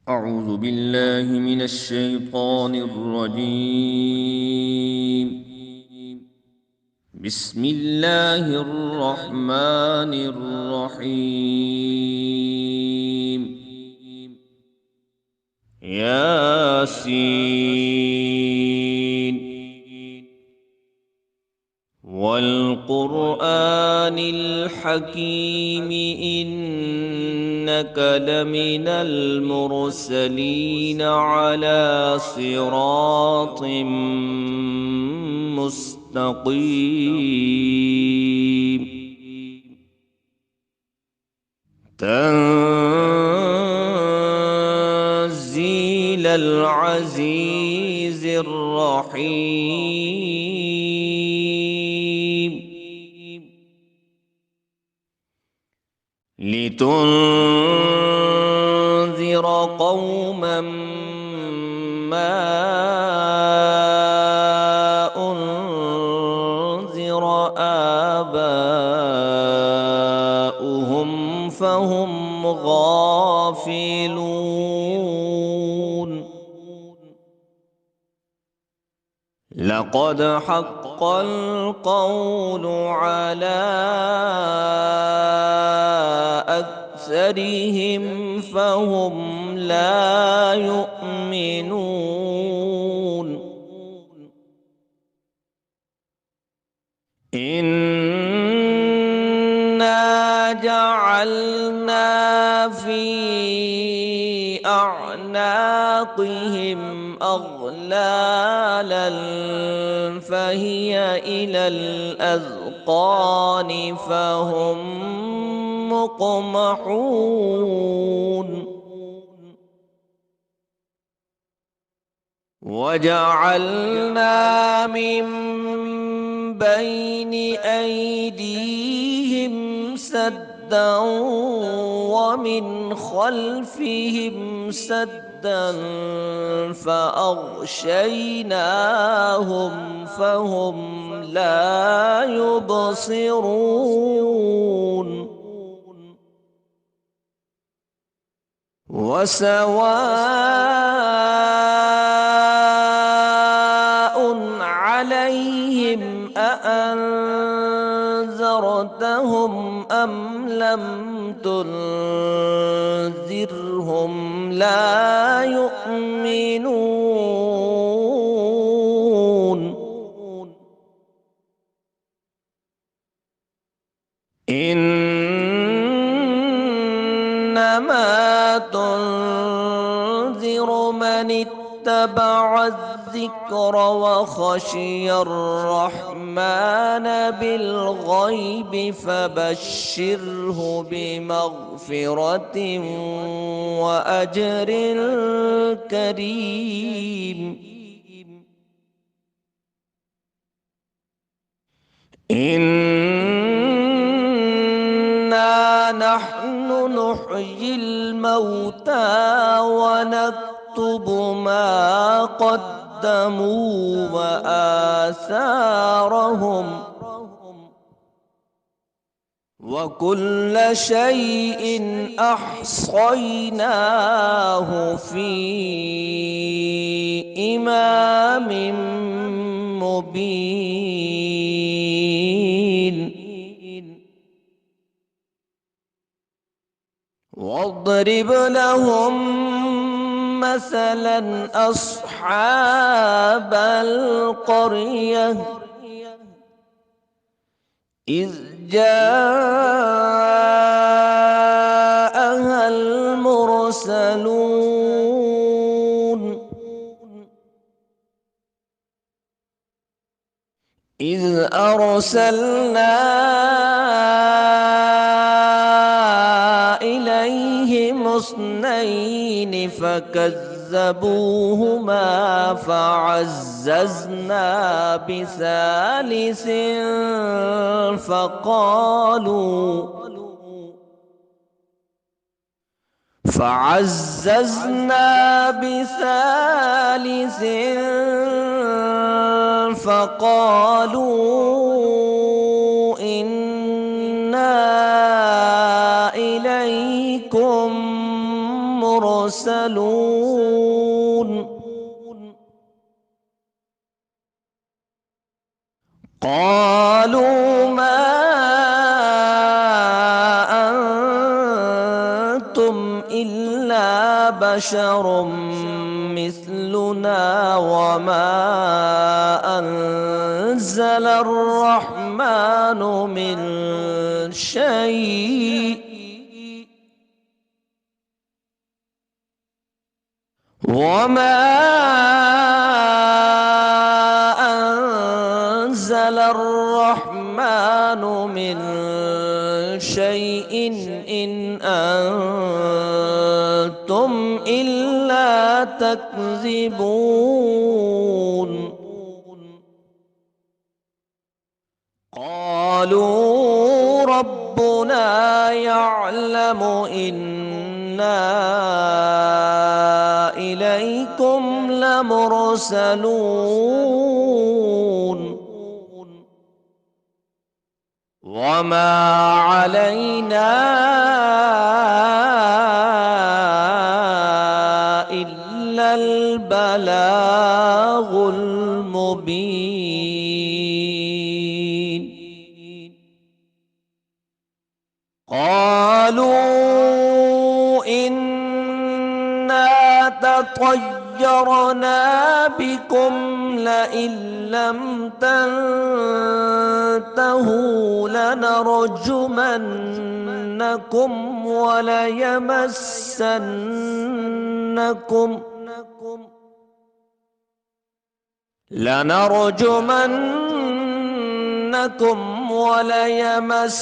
أعوذ بالله من الشيطان الرجيم. بسم الله الرحمن الرحيم. ياسين والقرآن الحكيم إنك لمن المرسلين على صراط مستقيم. تنزيل العزيز الرحيم. لتنذر قوما ما أنذر آباؤهم فهم غافلون. لقد حق القول على أكثرهم فهم لا يؤمنون. إنا جعلنا في أعناقهم أغلالا فهي إلى الأذقان فهم مقمحون. وجعلنا من بين أيديهم سدا ومن خلفهم سدا فأغشيناهم فهم لا يبصرون. وسواء عليهم أأنذرتهم أم لم تنذرهم لا يؤمنون. إنما تنذر من اتبع الذكر وخشي الرحمن بالغيب فبشره بمغفرة وأجر كريم. إنا نحن نحيي الموتى ونكتب ما قدموا وآثارهم وكل شيء أحصيناه في إمام مبين. واضرب لهم مثلا أصحاب القرية إذ جاءها المرسلون إذ أرسلنا إليهم اثنين فكذبوهما فعززنا بثالث فقالوا إنا إليكم لمرسلون قالوا ما أنتم إلا بشر مثلنا وما أنزل الرحمن من شيء إن أنتم إلا تكذبون قالوا ربنا يعلم إنا إليكم لمرسلون وما علينا إلا البلاغ المبين قالوا إنا تطيرنا بكم لئن لم تنتهوا لنرجمنكم وليمسنكم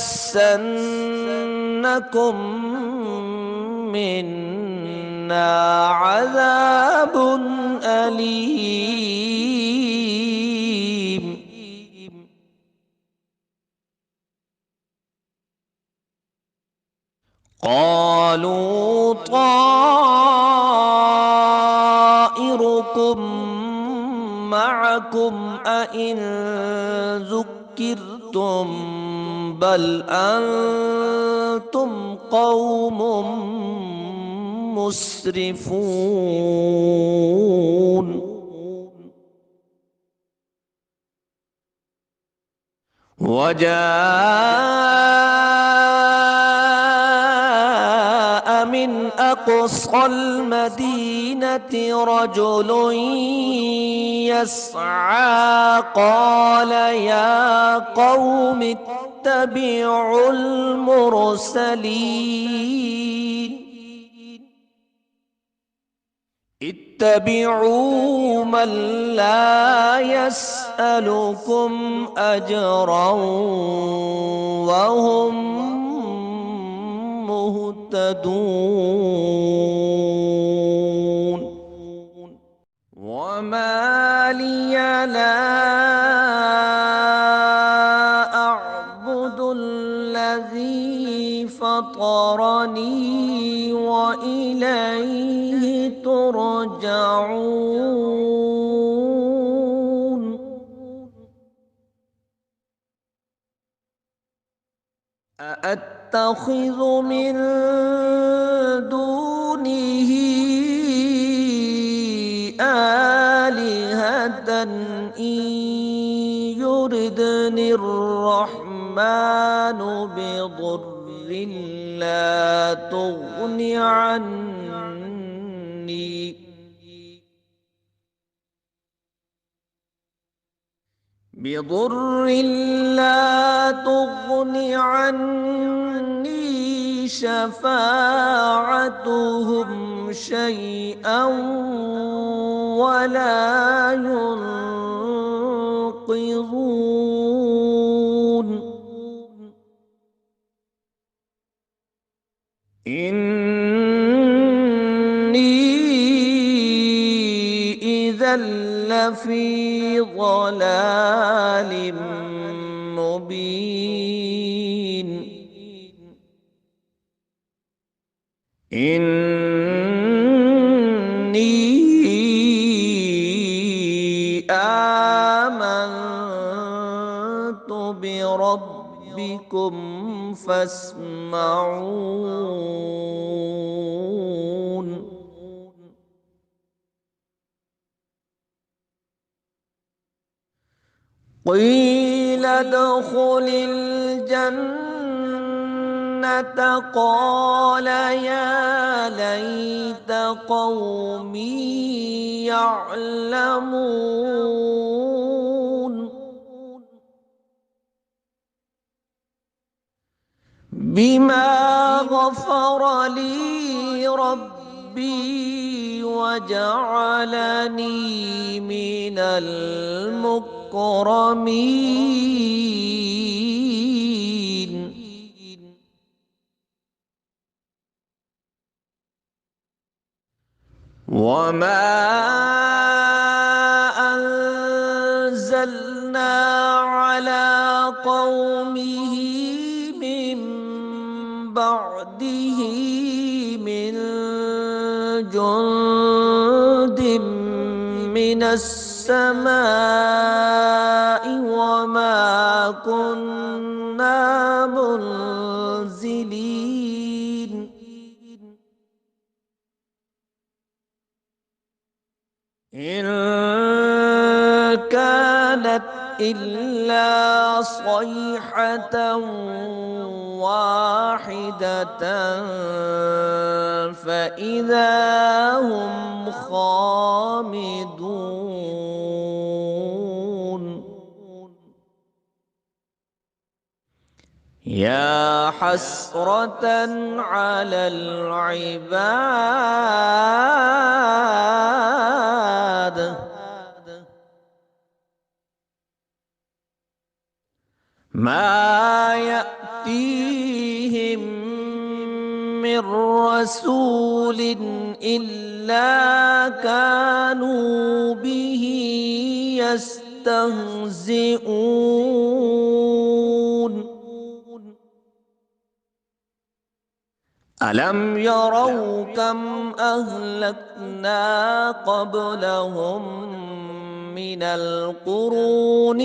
منا عذاب أليم قالوا طائركم معكم أئن ذكرتم بل أنتم قوم مسرفون وجاء من أقصى المدينة رجل يسعى قال يا قوم اتبعوا المرسلين اتبعوا من لا يسألكم أجرا وهم مهتدون وما لي لا أعبد الذي فطرني وإليه ترجعون أأتخذ من دونه آلهة إن يردني الرحمن بضر لا تغن عني شفاعتهم شيئا ولا ينقذون إني إذا لفي ضلال مبين إني آمنت بربكم فاسمعون قيل ادخل الجنة قال يا ليت قومي يعلمون بما غفر لي ربي وجعلني من المكرمين وما أنزلنا على قومه من بعده من جند من السماء وما كنا منزلين إن كانت إلا صيحة واحدة فإذا هم خامدون يا حسرة على العباد ما يأتيهم من رسول إلا كانوا به يستهزئون ألم يروا كم أهلكنا قبلهم من القرون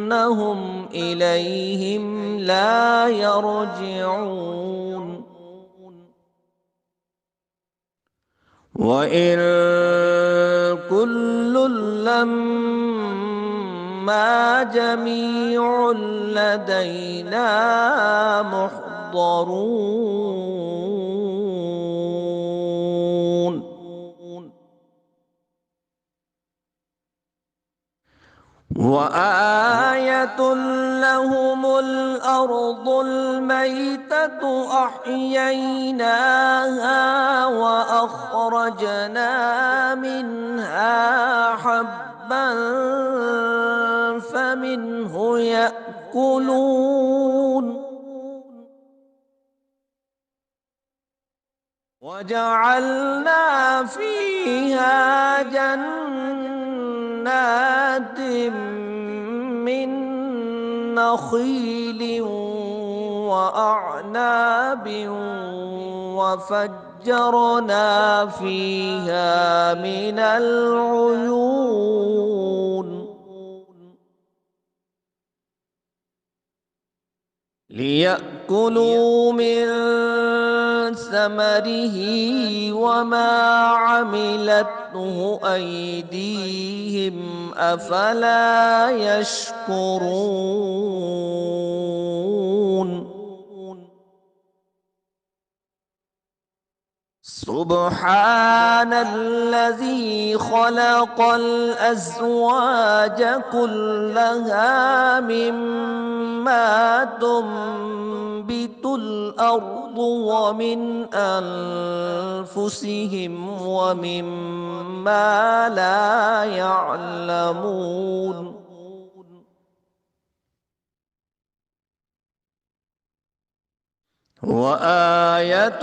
أنهم إليهم لا يرجعون وإن كل لما جميع لدينا محضرون وآية لهم الأرض الميتة أحييناها وأخرجنا منها حبا فمنه يأكلون وجعلنا فيها جنات من نخيل وأعناب وفجرنا فيها من العيون ليأكلوا من ثمره وما عملته أيديهم أفلا يشكرون سبحان الذي خلق الأزواج كلها مما تنبت الأرض ومن أنفسهم ومما لا يعلمون وآية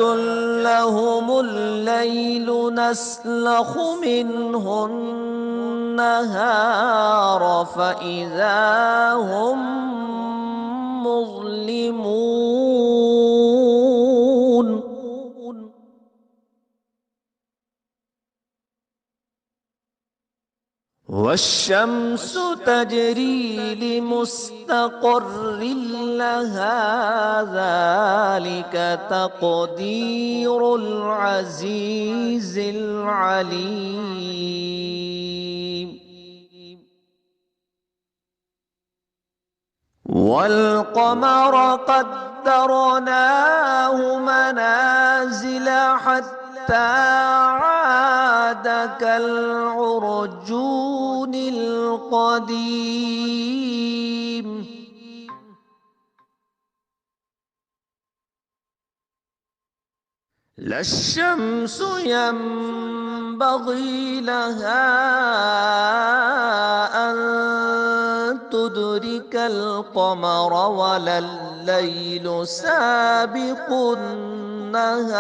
لهم الليل نسلخ منه النهار فإذا هم مظلمون والشمس تجري لمستقر لها ذلك تقدير العزيز العليم والقمر قدرناه منازل حتى عاد كالعرجون القديم لا الشمس ينبغي لها أن تدرك القمر ولا الليل سابق النهار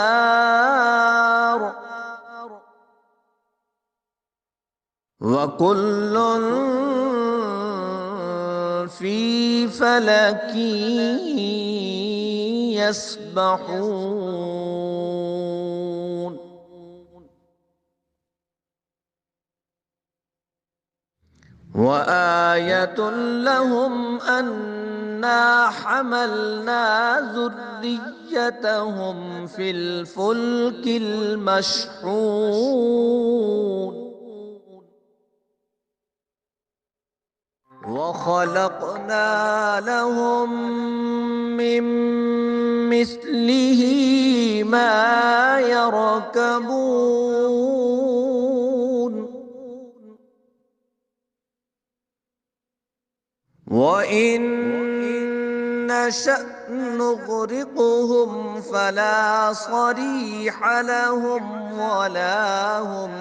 وكل في فلك يسبحون وآية لهم أنا حملنا ذريتهم في الفلك المشحون وخلقنا لهم من مثله ما يركبون وإن نشأ نغرقهم فلا صريح لهم ولا هم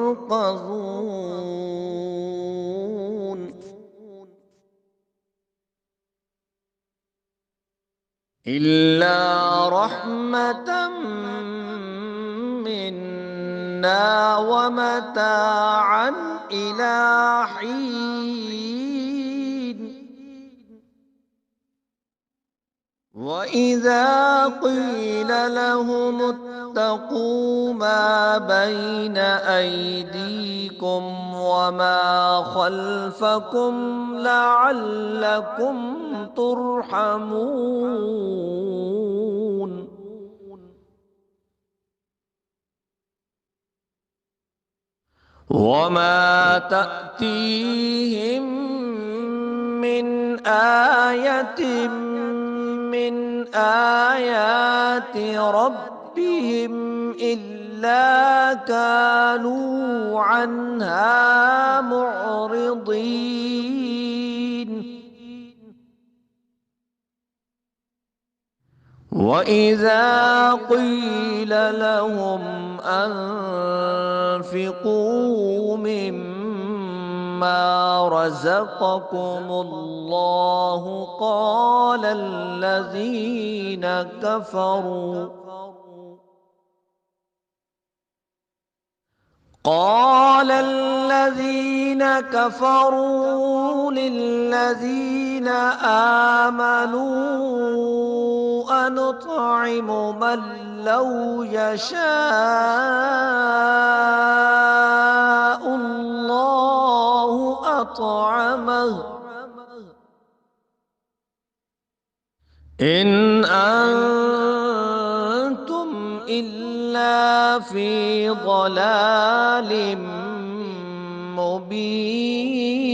ينقذون إلا رحمة منا ومتاعا إلى حين وإذا قيل لهم اتقوا ما بين أيديكم وما خلفكم لعلكم ترحمون وما تأتيهم من آية من آيات ربهم إلا كانوا عنها معرضين وإذا قيل لهم أنفقوا مما رزقكم الله قال الذين كفروا للذين آمنوا أنطعم من لو يشاء الله أطعمه إن أنتم إلا في ضلال مبين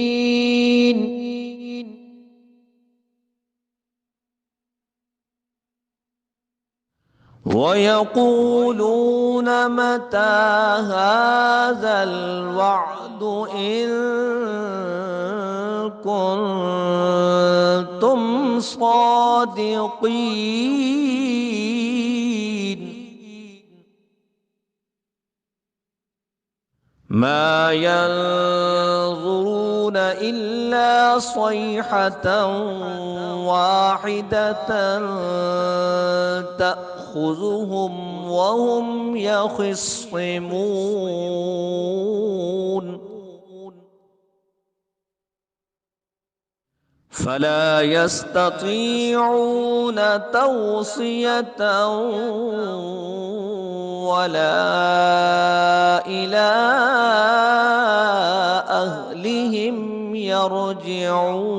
ويقولون متى هذا الوعد إن كنتم صادقين ما ينظرون إلا صيحة واحدة تأخذهم وهم يخصمون فلا يستطيعون توصية ولا إلى أهلهم يرجعون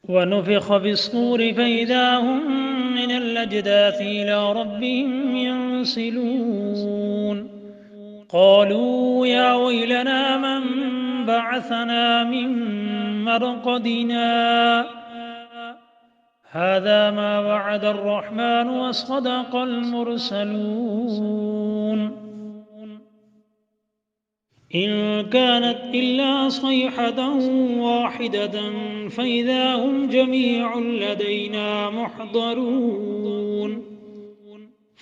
ونفخ في الصور فإذا هم من الأجداث إلى ربهم ينسلون قالوا يا ويلنا من بعثنا من مرقدنا هذا ما وعد الرحمن وصدق المرسلون إن كانت إلا صيحة واحدة فإذا هم جميع لدينا محضرون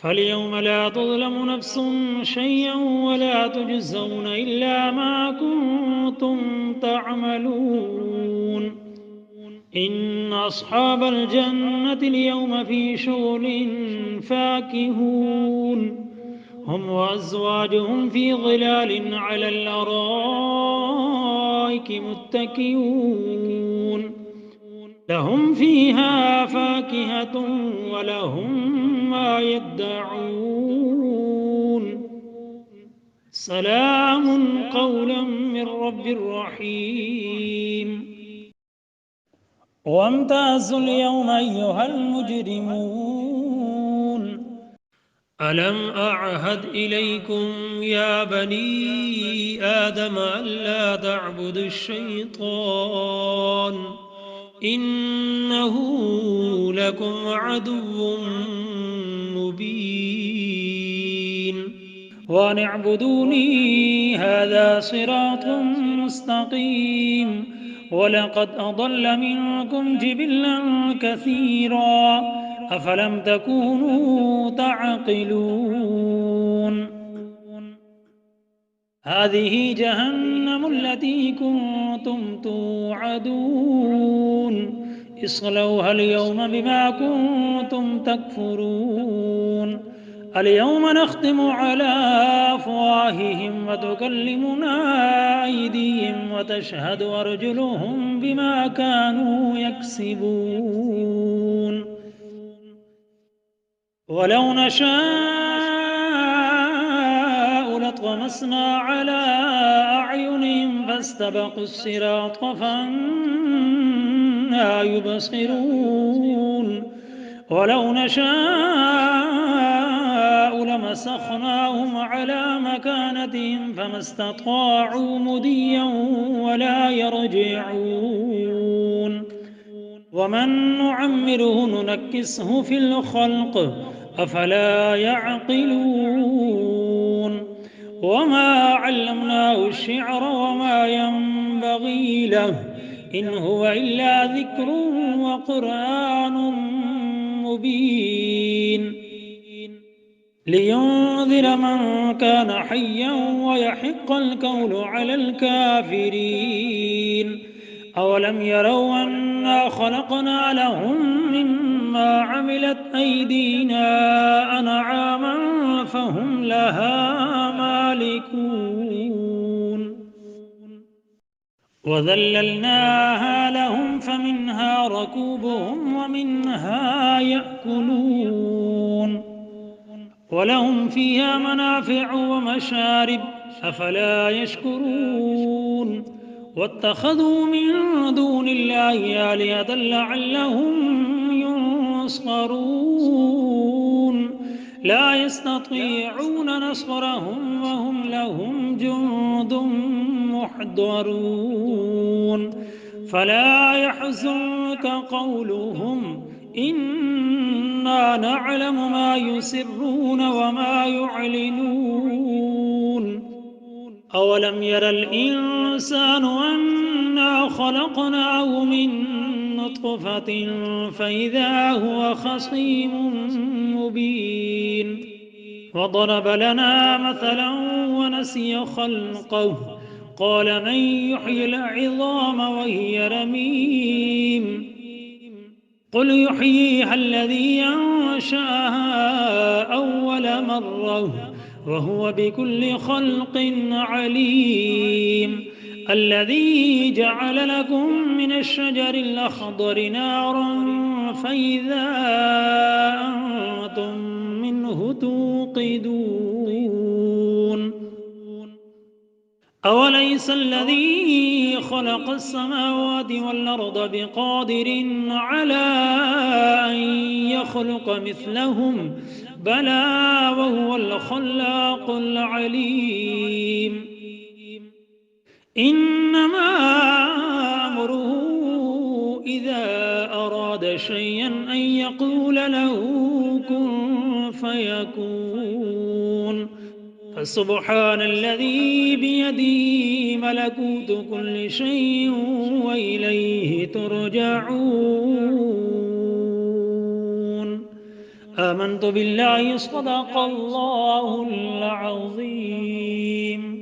فاليوم لا تظلم نفس شيئا ولا تجزون إلا ما كنتم تعملون إن أصحاب الجنة اليوم في شغل فاكهون هم وأزواجهم في ظلال على الأرائك متكئون لهم فيها فاكهة ولهم ما يدعون سلام قولا من رب رحيم وامتازوا اليوم أيها المجرمون ألم أعهد إليكم يا بني آدم ألا تعبدوا الشيطان إنه لكم عدو مبين وأن اعبدوني هذا صراط مستقيم ولقد أضل منكم جبلا كثيرا أفلم تكونوا تعقلون هذه جهنم التي كنتم توعدون اصلوها اليوم بما كنتم تكفرون اليوم نختم على أفواههم وتكلمنا أيديهم وتشهد أرجلهم بما كانوا يكسبون ولو نشاء لطمسنا على أعينهم فاستبقوا الصراط فأنى يبصرون ولو نشاء لمسخناهم على مكانتهم فما استطاعوا مضيا ولا يرجعون ومن نعمره ننكسه في الخلق أفلا يعقلون وما علمناه الشعر وما ينبغي له إن هو إلا ذكر وقرآن مبين لينذر من كان حيا ويحق القول على الكافرين أولم يروا أنا خلقنا لهم مما عملت أيدينا أنعاما فهم لها مالكون وذللناها لهم فمنها ركوبهم ومنها يأكلون ولهم فيها منافع ومشارب أفلا يشكرون واتخذوا من دون الله آلهة لعلهم ينصرون لا يستطيعون نصرهم وهم لهم جند محضرون فلا يحزنك قولهم إنا نعلم ما يسرون وما يعلنون أولم ير الإنسان أنا خلقناه من نطفة فإذا هو خصيم مبين وضرب لنا مثلا ونسي خلقه قال من يحيي العظام وهي رميم قل يحييها الذي أنشأها أول مرة وهو بكل خلق عليم الذي جعل لكم من الشجر الأخضر نارا فإذا أنتم منه توقدون أوليس الذي خلق السماوات والأرض بقادر على أن يخلق مثلهم بلى وهو الخلاق العليم. إنما أمره إذا أراد شيئا أن يقول له كن فيكون. فسبحان الذي بيده ملكوت كل شيء وإليه ترجعون. آمنت بالله صدق الله العظيم.